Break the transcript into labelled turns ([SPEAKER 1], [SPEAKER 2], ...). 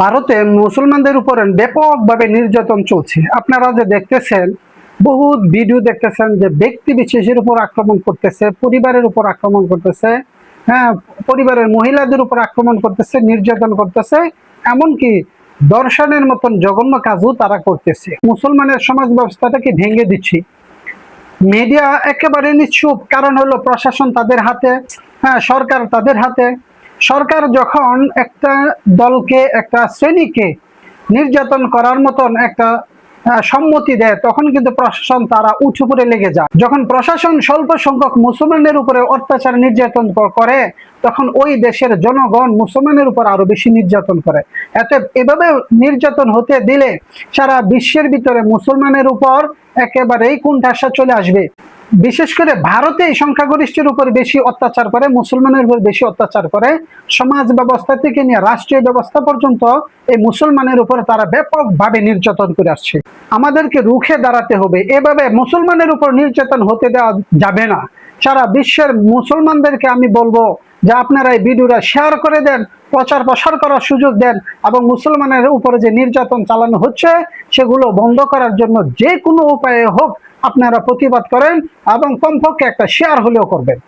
[SPEAKER 1] ভারতে মুসলমানদের উপর ব্যাপকভাবে নির্যাতন চলছে। আপনারা যে দেখতেছেন, বহুত ভিডিও দেখতেছেন যে ব্যক্তি বিশেষের উপর আক্রমণ করতেছে, পরিবারের উপর আক্রমণ করতেছে, হ্যাঁ, পরিবারের মহিলাদের উপর আক্রমণ করতেছে, নির্যাতন করতেছে, এমনকি দর্শনের মতন জঘন্য কাজও তারা করতেছে। মুসলমানের সমাজ ব্যবস্থাটাকে ভেঙে দিচ্ছে। মিডিয়া একেবারে নিশ্চুপ, কারণ হলো প্রশাসন তাদের হাতে, হ্যাঁ, সরকার তাদের হাতে। সরকার যখন একটা দলকে, একটা শ্রেণীকে নির্যাতন করার মতন একটা সম্মতি দেয়, তখন কিন্তু প্রশাসন তারা উঁচু করে লেগে যায়। যখন প্রশাসন স্বল্প সংখ্যক মুসলমানের উপরে অত্যাচার নির্যাতন করে, তখন ওই দেশের জনগণ মুসলমানের উপর আরো বেশি নির্যাতন করে। এভাবে নির্যাতন হতে দিলে সারা বিশ্বের ভিতরে মুসলমানের উপর একেবারেই কুণ্ঠাসা চলে আসবে। বিশেষ করে ভারতে সংখ্যাগরিষ্ঠের উপর বেশি অত্যাচার করে, মুসলমানের উপর বেশি অত্যাচার করে। সমাজ ব্যবস্থা থেকে নিয়ে রাষ্ট্রীয় ব্যবস্থা পর্যন্ত এই মুসলমানের উপর তারা ব্যাপকভাবে নির্যাতন করে আসছে। আমাদেরকে রুখে দাঁড়াতে হবে। এভাবে মুসলমানের উপর নির্যাতন হতে দেওয়া যাবে না। সারা বিশ্বের মুসলমানদেরকে আমি বলবো যে আপনারা এই ভিডিওটা শেয়ার করে দেন, প্রচার প্রসার করার সুযোগ দেন, এবং মুসলমানের উপরে যে নির্যাতন চালানো হচ্ছে সেগুলো বন্ধ করার জন্য যে কোনো উপায়ে হোক আপনারা প্রতিবাদ করেন, এবং কমপক্ষে একটা শেয়ার হলেও করবেন।